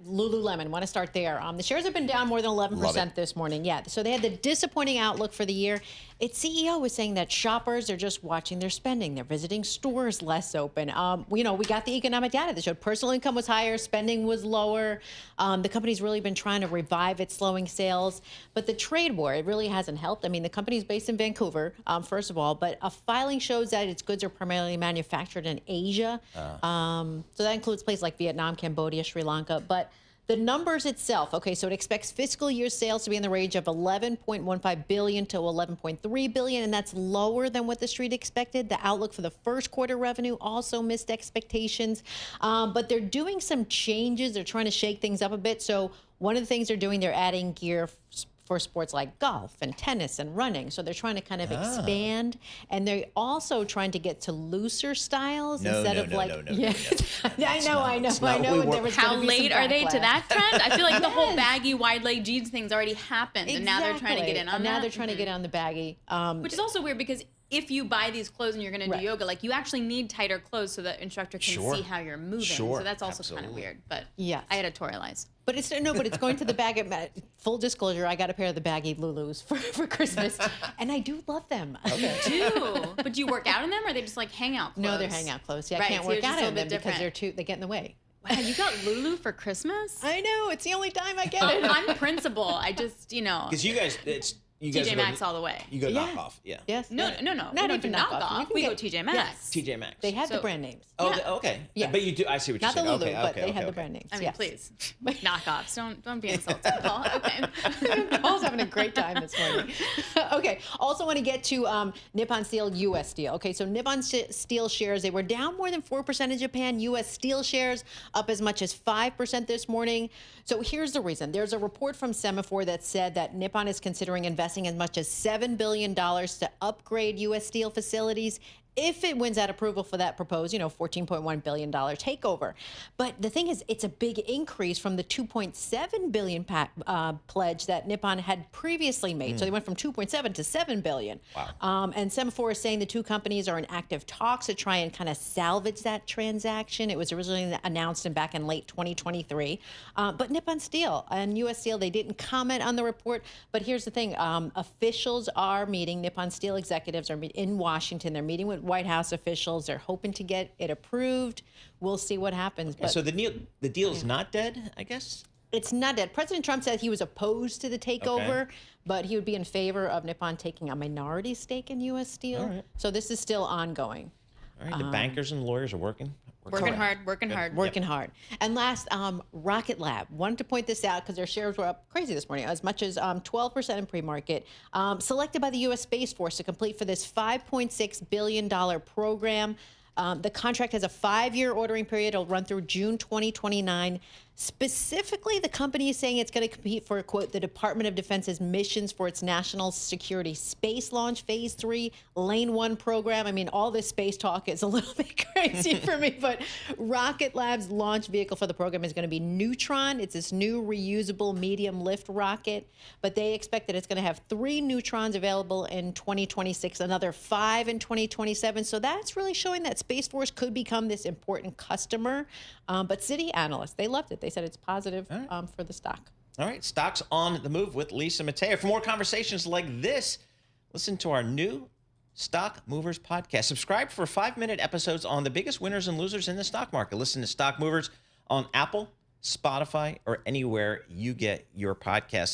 Lululemon, want to start there. The shares have been down more than 11% this morning. Yeah, so they had the disappointing outlook for the year. Its CEO was saying that shoppers are just watching their spending. They're visiting stores less open. We got the economic data that showed personal income was higher, spending was lower. The company's really been trying to revive its slowing sales. But the trade war, it really hasn't helped. I mean, the company's based in Vancouver, first of all, but a filing shows that its goods are primarily manufactured in Asia. So that includes places like Vietnam, Cambodia, Sri Lanka. But the numbers itself, okay, so it expects fiscal year sales to be in the range of $11.15 billion to $11.3 billion, and that's lower than what the street expected. The outlook for the first quarter revenue also missed expectations, but they're doing some changes. They're trying to shake things up a bit. So one of the things they're doing, they're adding gear for sports like golf and tennis and running. So they're trying to kind of expand, and they're also trying to get to looser styles instead of like. I know. How late are they to that trend? I feel like the whole baggy, wide leg jeans thing's already happened, and now they're trying to get in on that. Now they're trying to get on the baggy, which is also weird because if you buy these clothes and you're going to do yoga, like you actually need tighter clothes so the instructor can see how you're moving. So that's also kind of weird. But I editorialize. But it's going to the baggy. Full disclosure, I got a pair of the baggy Lulus for Christmas, and I do love them. Okay. You do? But do you work out in them, or are they just like hangout clothes? No, they're hangout clothes. Yeah, I can't work out in them because they get in the way. Wow, you got Lulu for Christmas? I know. It's the only time I get it. I'm principal. I just, Because you guys, TJ Maxx all the way. You go knockoff, Yes. No. Not even knockoff. We go TJ Maxx. Yes. TJ Maxx. They had the brand names. Oh, okay. Yeah. But you do. I see what you're saying. Not the Lulu, but they had the brand names. I mean, please, knockoffs. Don't be insulted, Paul. Okay. Paul's having a great time this morning. Okay. Also want to get to Nippon Steel, U.S. Steel. Okay, so Nippon Steel shares, they were down more than 4% in Japan. U.S. Steel shares up as much as 5% this morning. So here's the reason. There's a report from Semafor that said that Nippon is considering investing as much as $7 billion to upgrade U.S. Steel facilities if it wins that approval for that proposed, $14.1 billion takeover. But the thing is, it's a big increase from the $2.7 billion pledge that Nippon had previously made. So they went from 2.7 to $7 billion. Wow. And Semafor is saying the two companies are in active talks to try and kind of salvage that transaction. It was originally announced back in late 2023. But Nippon Steel and U.S. Steel, they didn't comment on the report. But here's the thing. Officials are meeting. Nippon Steel executives are in Washington. They're meeting with White House officials. They're hoping to get it approved. We'll see what happens. Okay, but so the deal is not dead, I guess? It's not dead. President Trump said he was opposed to the takeover, but he would be in favor of Nippon taking a minority stake in U.S. Steel. All right. So this is still ongoing. All right, the bankers and lawyers are working hard. And last, Rocket Lab. Wanted to point this out because their shares were up crazy this morning, as much as 12% in pre-market. Selected by the U.S. Space Force to complete for this $5.6 billion program. The contract has a 5-year ordering period. It'll run through June 2029. Specifically, the company is saying it's going to compete for, quote, the Department of Defense's missions for its national security space launch phase 3 lane 1 program. I mean, all this space talk is a little bit crazy for me, but Rocket Lab's launch vehicle for the program is going to be Neutron. It's this new reusable medium lift rocket, but they expect that it's going to have 3 Neutrons available in 2026, another 5 in 2027. So that's really showing that Space Force could become this important customer. But Citi analysts, they loved it. They said it's positive for the stock. All right, stocks on the move with Lisa Mateo. For more conversations like this, listen to our new Stock Movers podcast. Subscribe for 5-minute episodes on the biggest winners and losers in the stock market. Listen to Stock Movers on Apple, Spotify, or anywhere you get your podcasts.